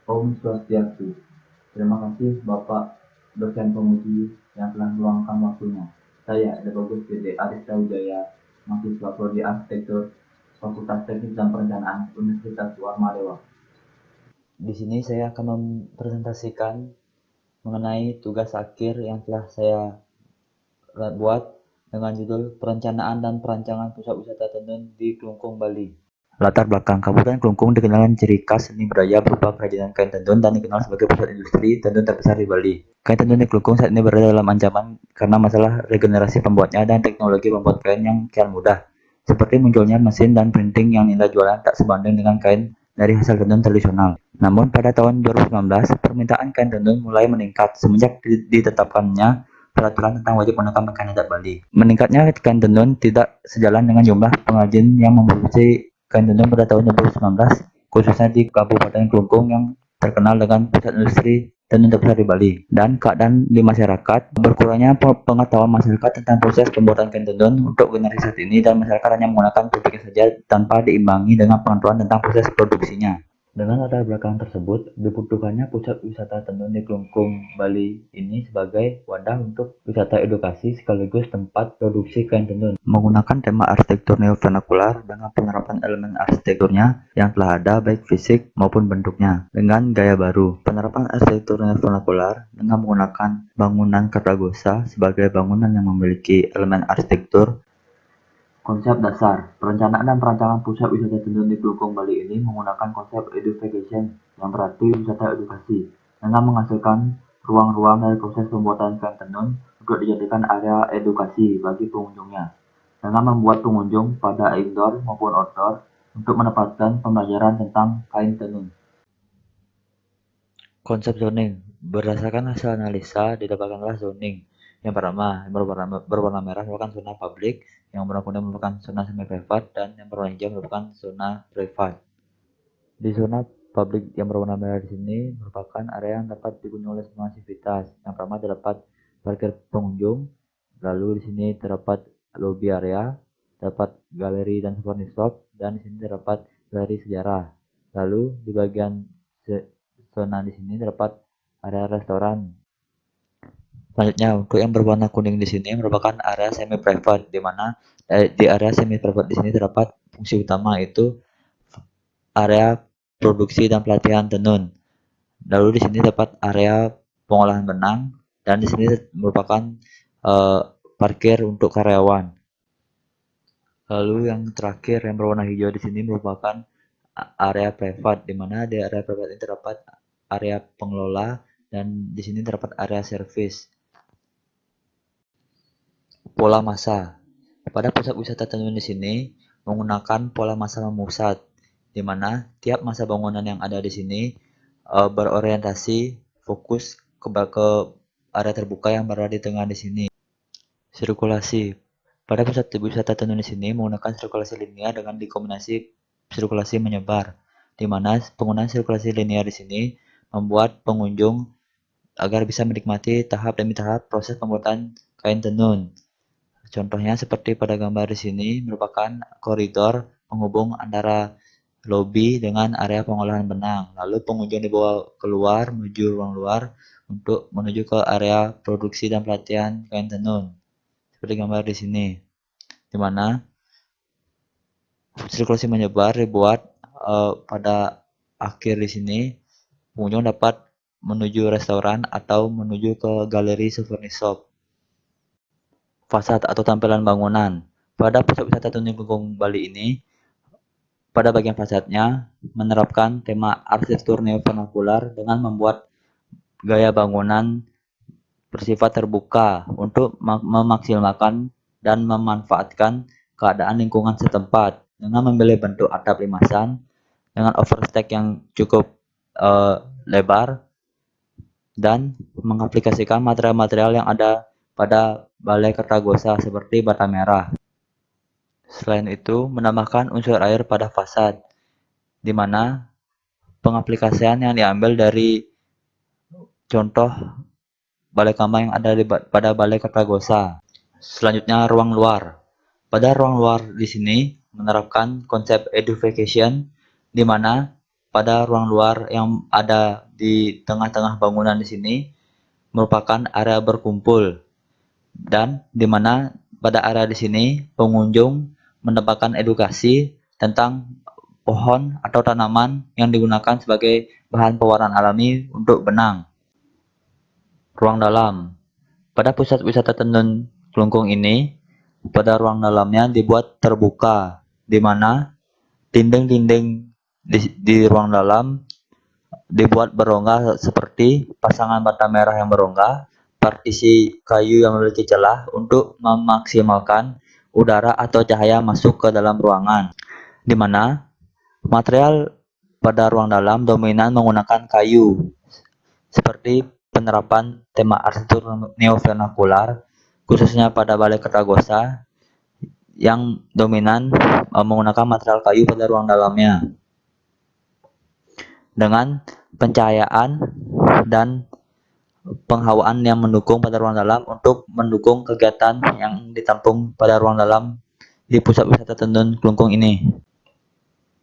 Om Swastiastu. Terima kasih Bapak dosen pemuji yang telah meluangkan waktunya. Saya Eda Bagus PD Arista Wijaya, mahasiswa Prodi Arsitektur, Fakultas Teknik dan Perencanaan Universitas Warmadewa. Di sini saya akan mempresentasikan mengenai tugas akhir yang telah saya buat dengan judul Perencanaan dan Perancangan Pusat Wisata Tenun di Klungkung, Bali. Latar belakang Kabupaten Klungkung dikenal dengan ciri khas seni budaya berupa kerajinan kain tenun dan dikenal sebagai pusat industri tenun terbesar di Bali. Kain tenun di Klungkung saat ini berada dalam ancaman karena masalah regenerasi pembuatnya dan teknologi pembuat kain yang kian mudah, seperti munculnya mesin dan printing yang nilai jualan tak sebanding dengan kain dari hasil tenun tradisional. Namun pada tahun 2019, permintaan kain tenun mulai meningkat semenjak ditetapkannya peraturan tentang wajib menggunakan kain adat Bali. Meningkatnya kain tenun tidak sejalan dengan jumlah pengrajin yang memproduksi kain tenun pada tahun 2019, khususnya di Kabupaten Klungkung yang terkenal dengan pusat industri tenun terbesar di Bali, dan keadaan di masyarakat berkurangnya pengetahuan masyarakat tentang proses pembuatan kain tenun untuk generasi saat ini, dan masyarakat hanya menggunakan produknya saja tanpa diimbangi dengan pengetahuan tentang proses produksinya. Dengan latar belakang tersebut, dibutuhkannya pusat wisata tenun di Klungkung, Bali ini sebagai wadah untuk wisata edukasi sekaligus tempat produksi kain tenun. Menggunakan tema arsitektur neo-vernakular dengan penerapan elemen arsitekturnya yang telah ada baik fisik maupun bentuknya dengan gaya baru. Penerapan arsitektur neo-vernakular dengan menggunakan bangunan Kartagosa sebagai bangunan yang memiliki elemen arsitektur. Konsep dasar, perencanaan dan perancangan pusat wisata tenun di Klungkung, Bali ini menggunakan konsep education yang berarti wisata edukasi, dengan menghasilkan ruang-ruang dari proses pembuatan kain tenun untuk dijadikan area edukasi bagi pengunjungnya, dengan membuat pengunjung pada indoor maupun outdoor untuk mendapatkan pembelajaran tentang kain tenun. Konsep zoning, berdasarkan hasil analisa didapatkanlah zoning. Yang pertama, yang berwarna merah merupakan zona publik, yang berwarna kuning merupakan zona semi privat, dan yang berwarna hijau merupakan zona privat. Di zona publik yang berwarna merah di sini merupakan area yang dapat dikunjungi oleh semua aktivitas. Yang pertama terdapat parkir pengunjung, lalu di sini terdapat lobby area, terdapat galeri dan souvenir shop, dan di sini terdapat galeri sejarah. Lalu di bagian zona di sini terdapat area restoran. Selanjutnya, untuk yang berwarna kuning di sini merupakan area semi private, di mana di area semi private di sini terdapat fungsi utama, yaitu area produksi dan pelatihan tenun. Lalu di sini terdapat area pengolahan benang, dan di sini merupakan parkir untuk karyawan. Lalu yang terakhir yang berwarna hijau di sini merupakan area privat, di mana di area privat ini terdapat area pengelola, dan di sini terdapat area servis. Pola masa. Pada pusat wisata tenun di sini menggunakan pola masa memusat, di mana tiap masa bangunan yang ada di sini berorientasi fokus ke area terbuka yang berada di tengah di sini. Sirkulasi. Pada pusat wisata tenun di sini menggunakan sirkulasi linear dengan dikombinasi sirkulasi menyebar, di mana penggunaan sirkulasi linear di sini membuat pengunjung agar bisa menikmati tahap demi tahap proses pembuatan kain tenun. Contohnya seperti pada gambar di sini merupakan koridor penghubung antara lobi dengan area pengolahan benang. Lalu pengunjung dibawa keluar menuju ruang luar untuk menuju ke area produksi dan pelatihan kain tenun. Seperti gambar di sini, di mana sirkulasi menyebar dibuat pada akhir di sini pengunjung dapat menuju restoran atau menuju ke galeri souvenir shop. Fasad atau tampilan bangunan. Pada pusat wisata tenun Klungkung, Bali ini, pada bagian fasadnya menerapkan tema arsitektur neo-vernakular dengan membuat gaya bangunan bersifat terbuka untuk memaksimalkan dan memanfaatkan keadaan lingkungan setempat, dengan memilih bentuk atap limasan dengan overstack yang cukup lebar, dan mengaplikasikan material-material yang ada pada Balai Kartagosa seperti bata merah. Selain itu, menambahkan unsur air pada fasad, di mana pengaplikasian yang diambil dari contoh balai kambang yang ada pada Balai Kartagosa. Selanjutnya, ruang luar. Pada ruang luar di sini menerapkan konsep education, di mana pada ruang luar yang ada di tengah-tengah bangunan di sini merupakan area berkumpul, dan di mana pada area di sini pengunjung mendapatkan edukasi tentang pohon atau tanaman yang digunakan sebagai bahan pewarnaan alami untuk benang. Ruang dalam. Pada pusat wisata Tenun Klungkung ini, pada ruang dalamnya dibuat terbuka, di mana dinding-dinding di ruang dalam dibuat berongga seperti pasangan bata merah yang berongga, partisi kayu yang memiliki celah untuk memaksimalkan udara atau cahaya masuk ke dalam ruangan, di mana material pada ruang dalam dominan menggunakan kayu, seperti penerapan tema arsitektur neovernakular, khususnya pada Balai Kertagosa, yang dominan menggunakan material kayu pada ruang dalamnya, dengan pencahayaan dan penghawaan yang mendukung pada ruang dalam untuk mendukung kegiatan yang ditampung pada ruang dalam di pusat wisata Tenun Klungkung ini.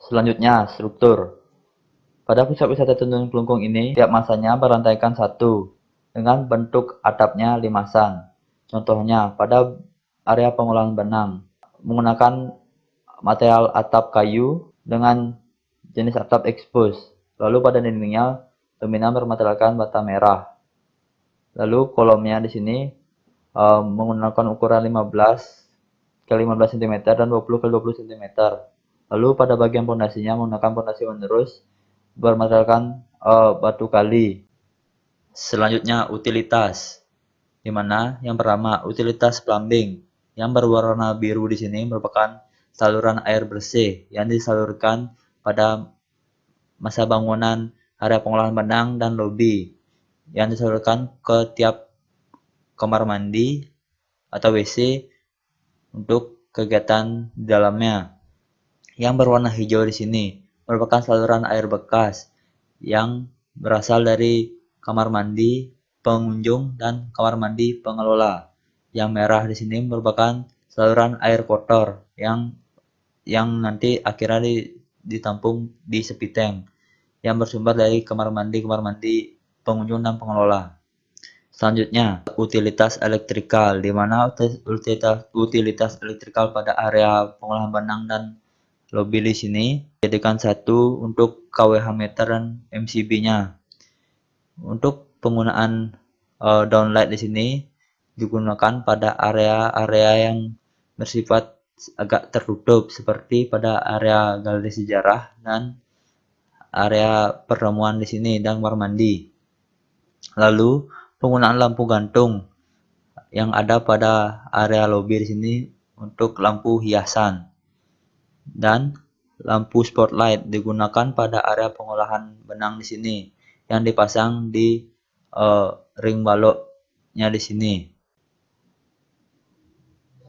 Selanjutnya, struktur. Pada pusat wisata Tenun Klungkung ini, tiap masanya berantaikan satu, dengan bentuk atapnya limasan. Contohnya, pada area pengolahan benang, menggunakan material atap kayu dengan jenis atap expose. Lalu pada dindingnya, dominan bermaterialkan bata merah. Lalu kolomnya di sini menggunakan ukuran 15 x 15 cm dan 20 x 20 cm. Lalu pada bagian pondasinya menggunakan pondasi menerus bermaterialkan batu kali. Selanjutnya utilitas, di mana yang pertama utilitas plumbing yang berwarna biru di sini merupakan saluran air bersih yang disalurkan pada masa bangunan area pengolahan benang dan lobi, yang disalurkan ke tiap kamar mandi atau WC untuk kegiatan di dalamnya. Yang berwarna hijau di sini merupakan saluran air bekas yang berasal dari kamar mandi pengunjung dan kamar mandi pengelola. Yang merah di sini merupakan saluran air kotor yang nanti akhirnya ditampung di sepiteng yang bersumber dari kamar mandi pengunjung dan pengelola. Selanjutnya, utilitas elektrikal, di mana utilitas elektrikal pada area pengolahan benang dan lobi di sini dijadikan satu untuk kWh meter dan MCB-nya. Untuk penggunaan downlight di sini digunakan pada area-area yang bersifat agak tertutup, seperti pada area galeri sejarah dan area pertemuan di sini dan kamar mandi. Lalu penggunaan lampu gantung yang ada pada area lobi di sini untuk lampu hiasan, dan lampu spotlight digunakan pada area pengolahan benang di sini yang dipasang di ring baloknya di sini.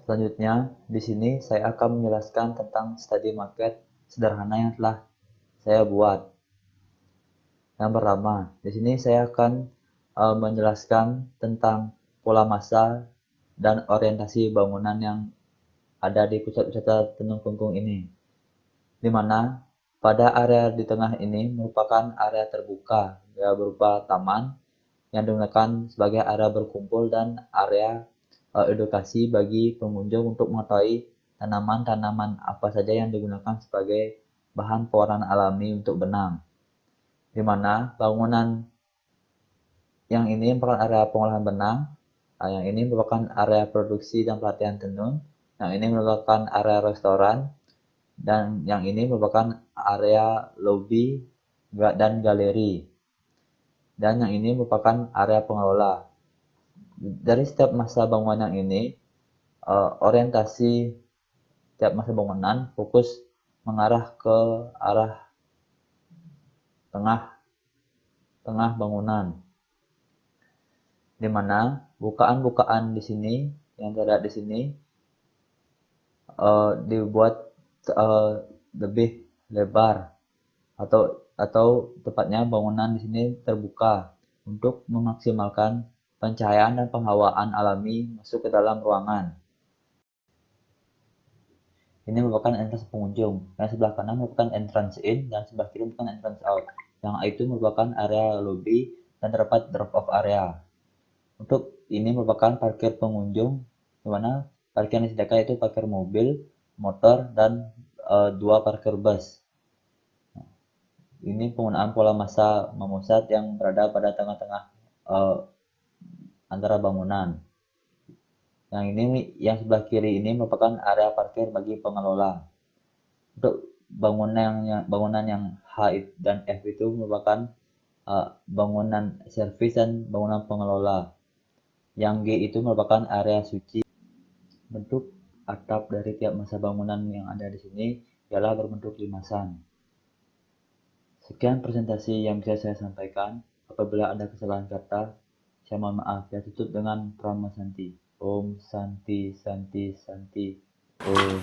Selanjutnya, di sini saya akan menjelaskan tentang study market sederhana yang telah saya buat. Yang pertama, di sini saya akan menjelaskan tentang pola massa dan orientasi bangunan yang ada di pusat wisata Tenun Klungkung ini, di mana pada area di tengah ini merupakan area terbuka ya, berupa taman yang digunakan sebagai area berkumpul dan area edukasi bagi pengunjung untuk mengetahui tanaman-tanaman apa saja yang digunakan sebagai bahan pewarnaan alami untuk benang, di mana bangunan yang ini merupakan area pengolahan benang, yang ini merupakan area produksi dan pelatihan tenun, yang ini merupakan area restoran, dan yang ini merupakan area lobi dan galeri, dan yang ini merupakan area pengelola. Dari setiap masa bangunan ini, orientasi setiap masa bangunan fokus mengarah ke arah tengah bangunan, di mana bukaan-bukaan di sini yang terlihat di sini dibuat lebih lebar, atau tepatnya bangunan di sini terbuka untuk memaksimalkan pencahayaan dan penghawaan alami masuk ke dalam ruangan. Ini merupakan entrance pengunjung. Yang sebelah kanan merupakan entrance in dan sebelah kiri merupakan entrance out. Yang itu merupakan area lobby dan terdapat drop off area. Untuk ini merupakan parkir pengunjung, di mana parkir yang disediakan itu parkir mobil, motor, dan dua parkir bus. Ini penggunaan pola masa memusat yang berada pada tengah-tengah antara bangunan. Yang sebelah kiri ini merupakan area parkir bagi pengelola. Untuk bangunan yang H dan F itu merupakan bangunan servis dan bangunan pengelola. Yang G itu merupakan area suci. Bentuk atap dari tiap masa bangunan yang ada di sini ialah berbentuk limasan. Sekian presentasi yang bisa saya sampaikan. Apabila ada kesalahan kata, saya mohon maaf. Saya tutup dengan Prama Santi. Om Santi Santi Santi. Om.